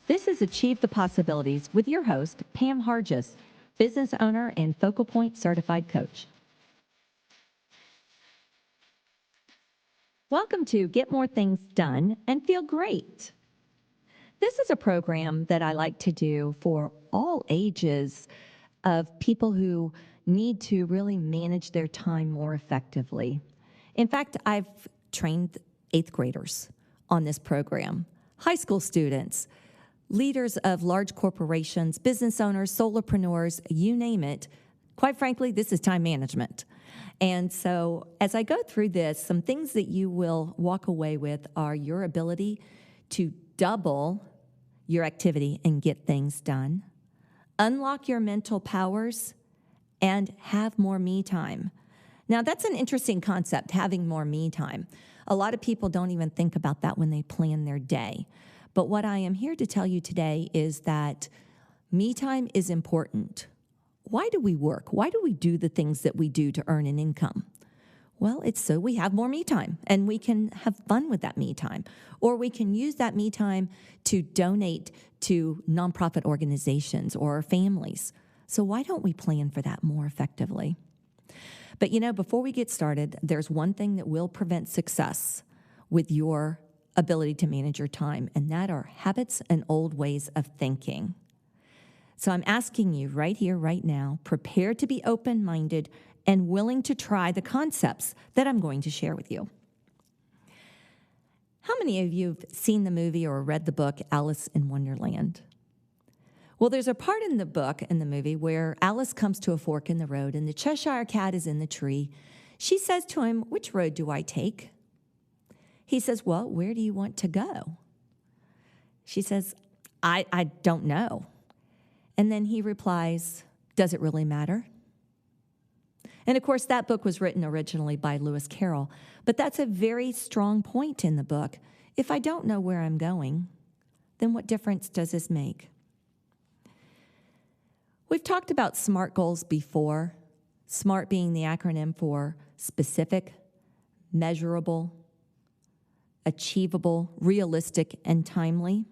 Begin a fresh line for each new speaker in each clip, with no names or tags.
This is Achieve the Possibilities with your host, Pam Hargis, business owner and Focal Point certified coach. Welcome to Get More Things Done and Feel Great. This is a program that I like to do for all ages of people who need to really manage their time more effectively. In fact, I've trained 8th graders on this program, high school students, leaders of large corporations, business owners, solopreneurs, you name it. Quite frankly, this is time management. And so as I go through this, some things that you will walk away with are your ability to double your activity and get things done, unlock your mental powers, and have more me time. Now, that's an interesting concept, having more me time. A lot of people don't even think about that when they plan their day. But what I am here to tell you today is that me time is important. Why do we work? Why do we do the things that we do to earn an income? Well, it's so we have more me time and we can have fun with that me time. Or we can use that me time to donate to nonprofit organizations or families. So why don't we plan for that more effectively? But before we get started, there's one thing that will prevent success with your ability to manage your time, and that are habits and old ways of thinking. So I'm asking you right here, right now, prepare to be open-minded and willing to try the concepts that I'm going to share with you. How many of you have seen the movie or read the book Alice in Wonderland? Well, there's a part in the movie, where Alice comes to a fork in the road and the Cheshire Cat is in the tree. She says to him, "Which road do I take?" He says, "Well, where do you want to go?" She says, I don't know. And then he replies, "Does it really matter?" And of course, that book was written originally by Lewis Carroll, but that's a very strong point in the book. If I don't know where I'm going, then what difference does this make? We've talked about SMART goals before, SMART being the acronym for specific, measurable, achievable, realistic, and timely.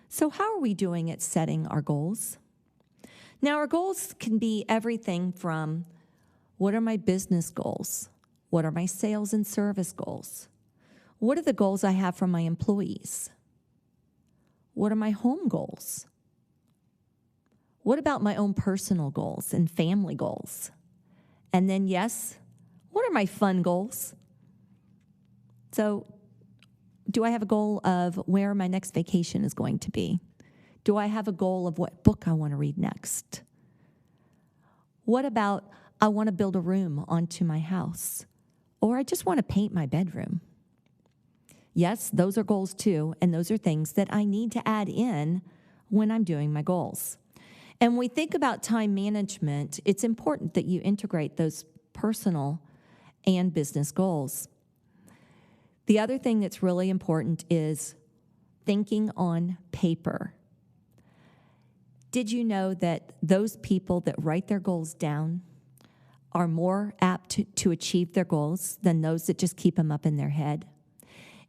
So how are we doing at setting our goals? Now, our goals can be everything from, what are my business goals? What are my sales and service goals? What are the goals I have for my employees? What are my home goals? What about my own personal goals and family goals? And then, yes, what are my fun goals? So, do I have a goal of where my next vacation is going to be? Do I have a goal of what book I want to read next? What about I want to build a room onto my house, or I just want to paint my bedroom? Yes, those are goals too, and those are things that I need to add in when I'm doing my goals. And when we think about time management, it's important that you integrate those personal and business goals. The other thing that's really important is thinking on paper. Did you know that those people that write their goals down are more apt to achieve their goals than those that just keep them up in their head?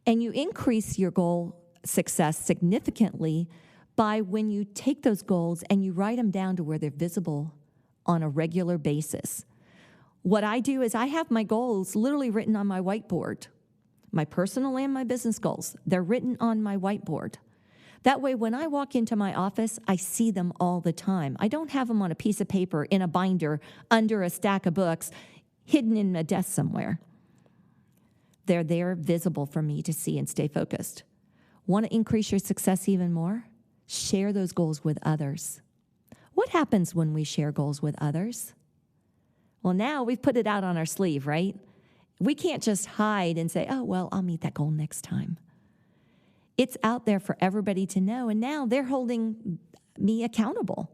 And you increase your goal success significantly by when you take those goals and you write them down to where they're visible on a regular basis. What I do is I have my goals literally written on my whiteboard. My personal and my business goals, they're written on my whiteboard. That way, when I walk into my office, I see them all the time. I don't have them on a piece of paper in a binder under a stack of books hidden in a desk somewhere. They're there visible for me to see and stay focused. Want to increase your success even more? Share those goals with others. What happens when we share goals with others? Well, now we've put it out on our sleeve, right? We can't just hide and say, "Oh, well, I'll meet that goal next time." It's out there for everybody to know, and now they're holding me accountable.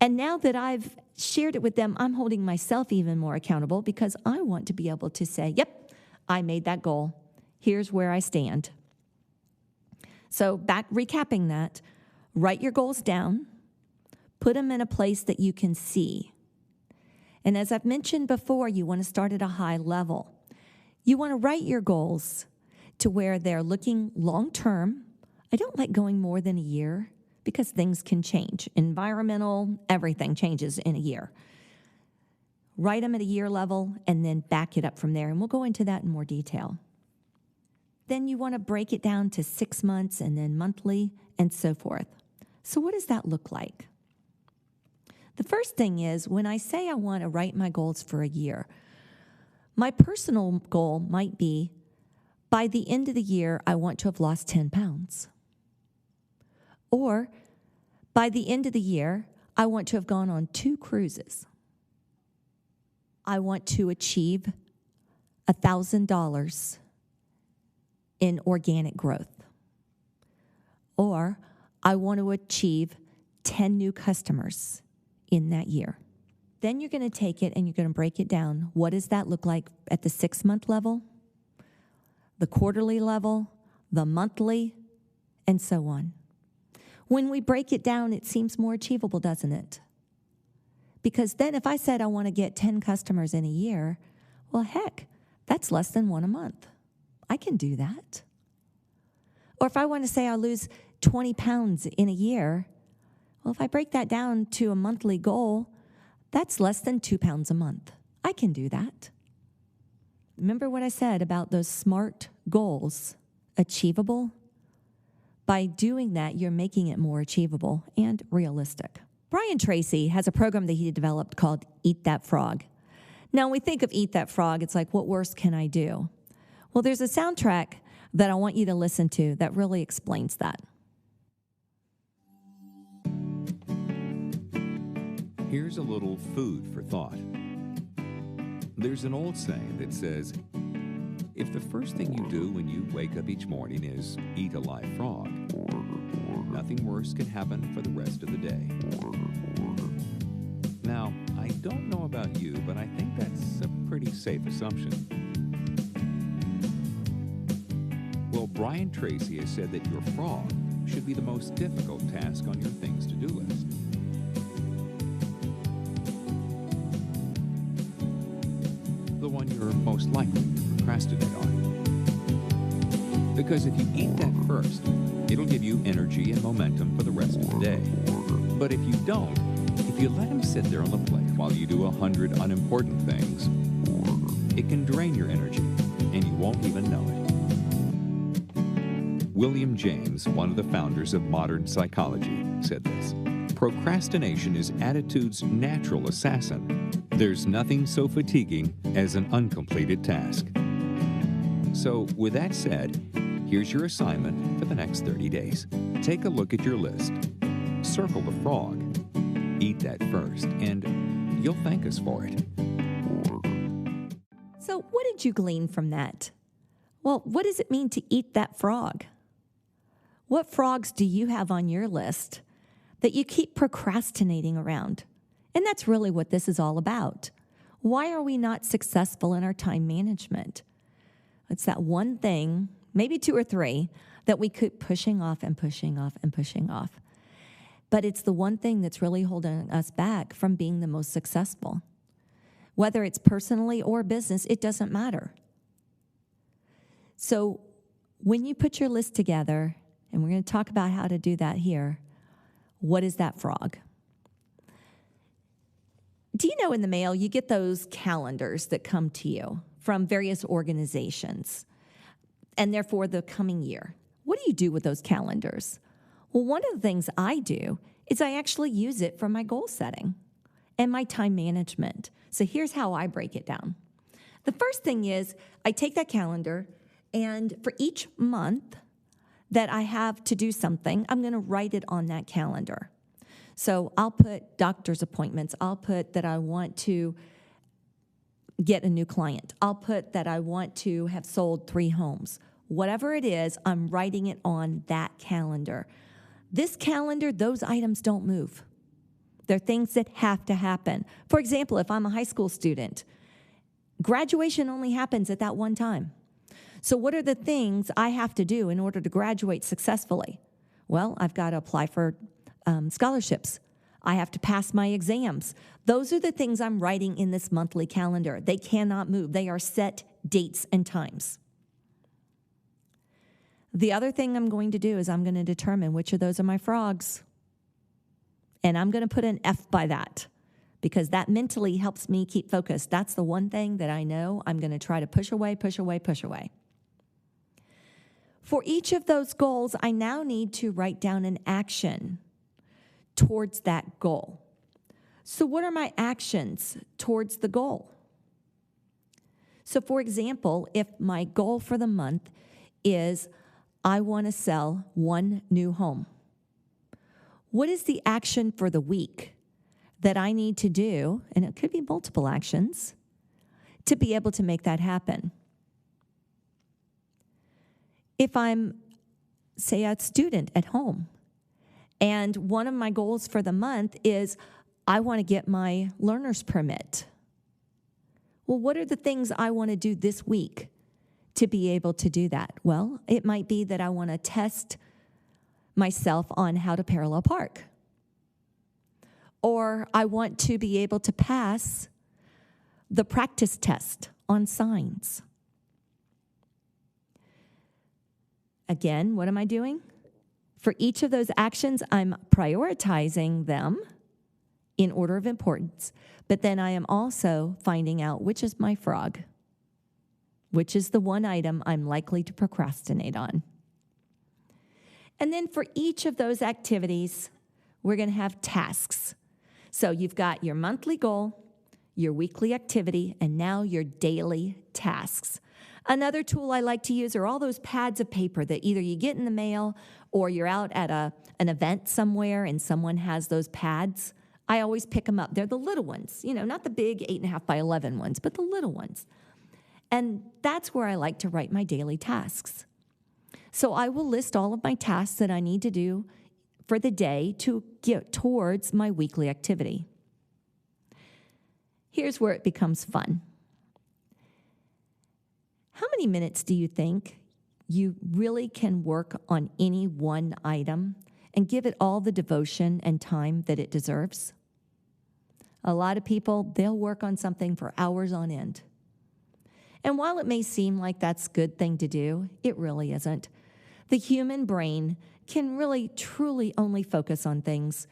And now that I've shared it with them, I'm holding myself even more accountable because I want to be able to say, "Yep, I made that goal. Here's where I stand." So recapping that, write your goals down, put them in a place that you can see. And as I've mentioned before, you want to start at a high level. You want to write your goals to where they're looking long-term I don't like going more than a year because things can change. Environmental, everything changes in a year. Write them at a year level and then back it up from there. And we'll go into that in more detail. Then you want to break it down to 6 months and then monthly and so forth. So what does that look like? The first thing is when I say I want to write my goals for a year, my personal goal might be by the end of the year, I want to have lost 10 pounds. Or by the end of the year, I want to have gone on 2 cruises. I want to achieve $1,000 in organic growth. Or I want to achieve 10 new customers in that year. Then you're going to take it and you're going to break it down. What does that look like at the 6-month level, the quarterly level, the monthly, and so on? When we break it down, it seems more achievable, doesn't it? Because then if I said I want to get 10 customers in a year, well, heck, that's less than 1 a month. I can do that. Or if I want to say I lose 20 pounds in a year, well, if I break that down to a monthly goal, that's less than 2 pounds a month. I can do that. Remember what I said about those SMART goals, achievable? By doing that, you're making it more achievable and realistic. Brian Tracy has a program that he developed called Eat That Frog. Now, when we think of Eat That Frog, it's like, what worse can I do? Well, there's a soundtrack that I want you to listen to that really explains that.
Here's a little food for thought. There's an old saying that says, if the first thing you do when you wake up each morning is eat a live frog, nothing worse can happen for the rest of the day. Now, I don't know about you, but I think that's a pretty safe assumption. Well, Brian Tracy has said that your frog should be the most difficult task on your things to do list. The one you're most likely to procrastinate on. Because if you eat that first, it'll give you energy and momentum for the rest of the day. But if you don't, if you let them sit there on the plate while you do 100 unimportant things, it can drain your energy, and you won't even know it. William James, one of the founders of modern psychology, said this: procrastination is attitude's natural assassin. There's nothing so fatiguing as an uncompleted task. So, with that said, here's your assignment for the next 30 days. Take a look at your list. Circle the frog. Eat that first, and you'll thank us for it.
So what did you glean from that? Well, what does it mean to eat that frog? What frogs do you have on your list that you keep procrastinating around? And that's really what this is all about. Why are we not successful in our time management? It's that one thing, maybe 2 or 3, that we keep pushing off and pushing off and pushing off. But it's the one thing that's really holding us back from being the most successful. Whether it's personally or business, it doesn't matter. So when you put your list together, and we're going to talk about how to do that here, what is that frog? Do you know in the mail you get those calendars that come to you from various organizations, and therefore the coming year? What do you do with those calendars? Well, one of the things I do is I actually use it for my goal setting and my time management. So here's how I break it down. The first thing is I take that calendar, and for each month that I have to do something, I'm going to write it on that calendar. So I'll put doctor's appointments. I'll put that I want to get a new client. I'll put that I want to have sold 3 homes. Whatever it is, I'm writing it on that calendar. This calendar, those items don't move. They're things that have to happen. For example, if I'm a high school student, graduation only happens at that one time. So what are the things I have to do in order to graduate successfully? Well, I've got to apply for scholarships. I have to pass my exams. Those are the things I'm writing in this monthly calendar. They cannot move. They are set dates and times. The other thing I'm going to do is I'm going to determine which of those are my frogs. And I'm going to put an F by that because that mentally helps me keep focused. That's the one thing that I know I'm going to try to push away, push away, push away. For each of those goals, I now need to write down an action towards that goal. So what are my actions towards the goal? So for example, if my goal for the month is I want to sell one new home, what is the action for the week that I need to do, and it could be multiple actions, to be able to make that happen? If I'm, say, a student at home, and one of my goals for the month is I want to get my learner's permit. Well, what are the things I want to do this week to be able to do that? Well, it might be that I want to test myself on how to parallel park. Or I want to be able to pass the practice test on signs. Again, what am I doing? For each of those actions, I'm prioritizing them in order of importance, but then I am also finding out which is my frog, which is the one item I'm likely to procrastinate on. And then for each of those activities, we're going to have tasks. So you've got your monthly goal, your weekly activity, and now your daily tasks. Another tool I like to use are all those pads of paper that either you get in the mail or you're out at an event somewhere and someone has those pads. I always pick them up. They're the little ones, not the big 8.5 by 11 ones, but the little ones. And that's where I like to write my daily tasks. So I will list all of my tasks that I need to do for the day to get towards my weekly activity. Here's where it becomes fun. How many minutes do you think you really can work on any one item and give it all the devotion and time that it deserves? A lot of people, they'll work on something for hours on end. And while it may seem like that's a good thing to do, it really isn't. The human brain can really, truly only focus on things,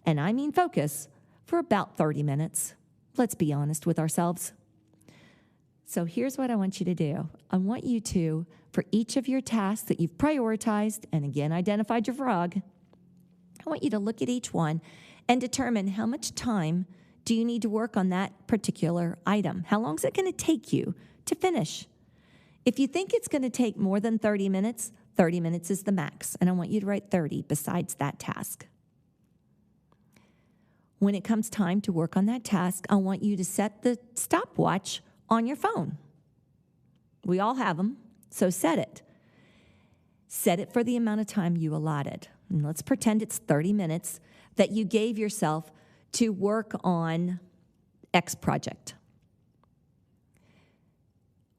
and I mean focus, for about 30 minutes. Let's be honest with ourselves. So here's what I want you to do. I want you to, for each of your tasks that you've prioritized and again identified your frog, I want you to look at each one and determine how much time do you need to work on that particular item. How long is it going to take you to finish? If you think it's going to take more than 30 minutes is the max, and I want you to write 30 besides that task. When it comes time to work on that task, I want you to set the stopwatch on your phone. We all have them, so set it. Set it for the amount of time you allotted. And let's pretend it's 30 minutes that you gave yourself to work on X project.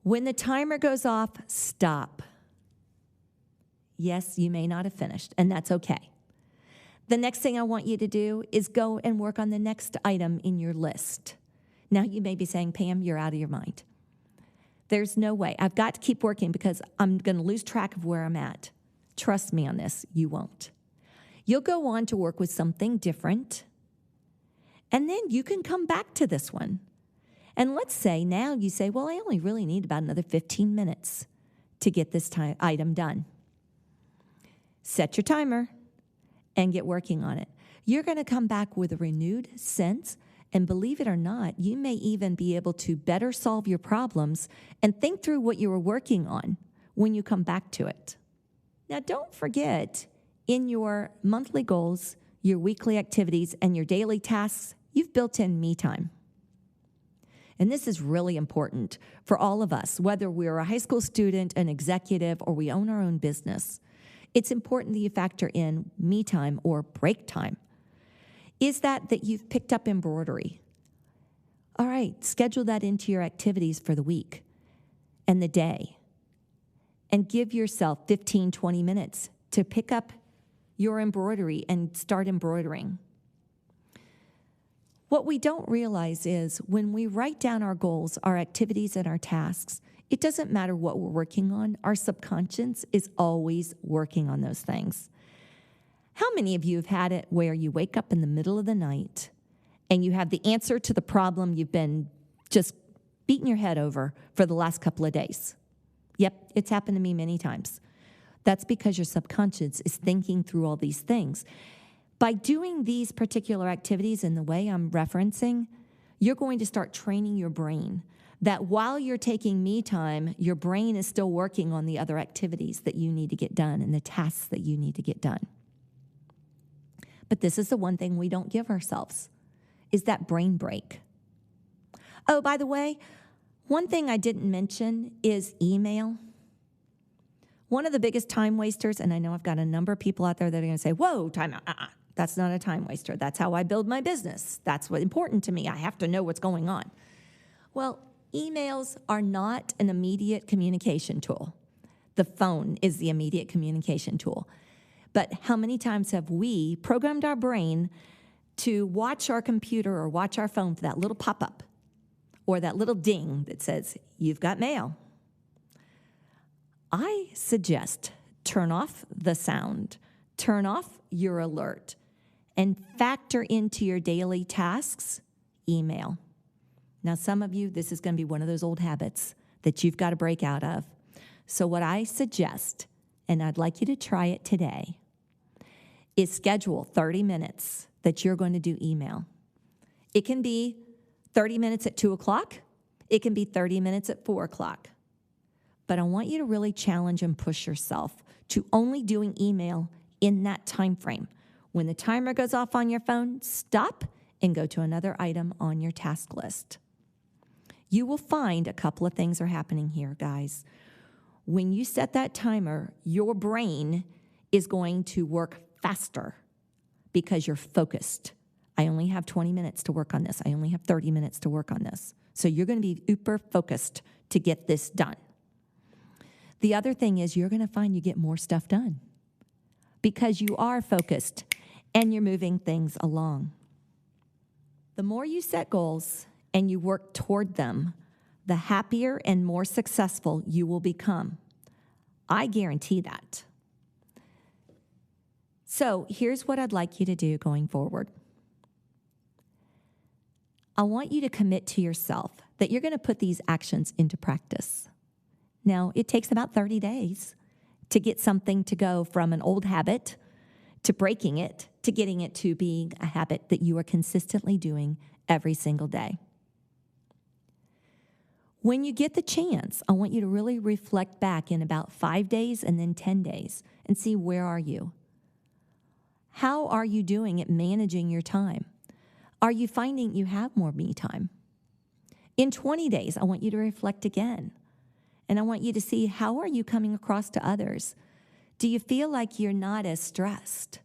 When the timer goes off, stop. Yes, you may not have finished, and that's okay. The next thing I want you to do is go and work on the next item in your list. Now, you may be saying, Pam, you're out of your mind. There's no way. I've got to keep working because I'm going to lose track of where I'm at. Trust me on this, you won't. You'll go on to work with something different, and then you can come back to this one. And let's say now you say, well, I only really need about another 15 minutes to get this item done. Set your timer and get working on it. You're going to come back with a renewed sense, and believe it or not, you may even be able to better solve your problems and think through what you were working on when you come back to it. Now, don't forget, in your monthly goals, your weekly activities, and your daily tasks, you've built in me time. And this is really important for all of us, whether we're a high school student, an executive, or we own our own business. It's important that you factor in me time or break time. Is that you've picked up embroidery? All right, schedule that into your activities for the week and the day. And give yourself 15, 20 minutes to pick up your embroidery and start embroidering. What we don't realize is when we write down our goals, our activities, and our tasks, It doesn't matter what we're working on. Our subconscious is always working on those things. How many of you have had it where you wake up in the middle of the night and you have the answer to the problem you've been just beating your head over for the last couple of days? Yep, it's happened to me many times. That's because your subconscious is thinking through all these things. By doing these particular activities in the way I'm referencing, you're going to start training your brain that while you're taking me time, your brain is still working on the other activities that you need to get done and the tasks that you need to get done. But this is the one thing we don't give ourselves, is that brain break. Oh, by the way, one thing I didn't mention is email. One of the biggest time wasters, and I know I've got a number of people out there that are going to say, whoa, time out. That's not a time waster. That's how I build my business. That's what's important to me. I have to know what's going on. Well, emails are not an immediate communication tool. The phone is the immediate communication tool. But how many times have we programmed our brain to watch our computer or watch our phone for that little pop-up or that little ding that says, you've got mail? I suggest turn off the sound, turn off your alert, and factor into your daily tasks email. Now, some of you, this is going to be one of those old habits that you've got to break out of. So what I suggest, and I'd like you to try it today, is schedule 30 minutes that you're going to do email. It can be 30 minutes at 2 o'clock. It can be 30 minutes at 4 o'clock. But I want you to really challenge and push yourself to only doing email in that time frame. When the timer goes off on your phone, stop and go to another item on your task list. You will find a couple of things are happening here, guys. When you set that timer, your brain is going to work faster because you're focused. I only have 20 minutes to work on this. I only have 30 minutes to work on this. So you're going to be uber focused to get this done. The other thing is you're going to find you get more stuff done because you are focused and you're moving things along. The more you set goals and you work toward them, the happier and more successful you will become. I guarantee that. So here's what I'd like you to do going forward. I want you to commit to yourself that you're going to put these actions into practice. Now, it takes about 30 days to get something to go from an old habit to breaking it to getting it to being a habit that you are consistently doing every single day. When you get the chance, I want you to really reflect back in about 5 days and then 10 days and see where are you? How are you doing at managing your time? Are you finding you have more me time? In 20 days, I want you to reflect again. And I want you to see how are you coming across to others? Do you feel like you're not as stressed?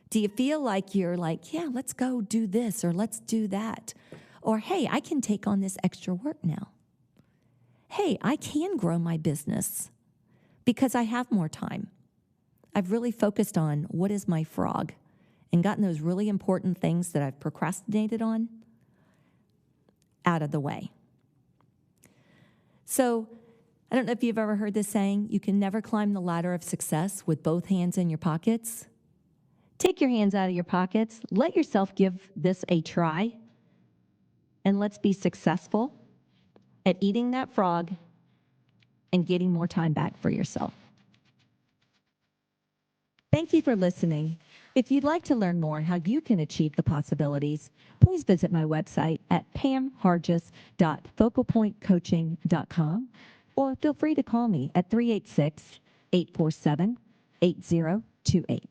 Do you feel like you're like, yeah, let's go do this or let's do that? Or, hey, I can take on this extra work now. Hey, I can grow my business because I have more time. I've really focused on what is my frog and gotten those really important things that I've procrastinated on out of the way. So, I don't know if you've ever heard this saying, you can never climb the ladder of success with both hands in your pockets. Take your hands out of your pockets. Let yourself give this a try. And let's be successful at eating that frog and getting more time back for yourself. Thank you for listening. If you'd like to learn more how you can achieve the possibilities, please visit my website at pamhargis.focalpointcoaching.com. or feel free to call me at 386-847-8028.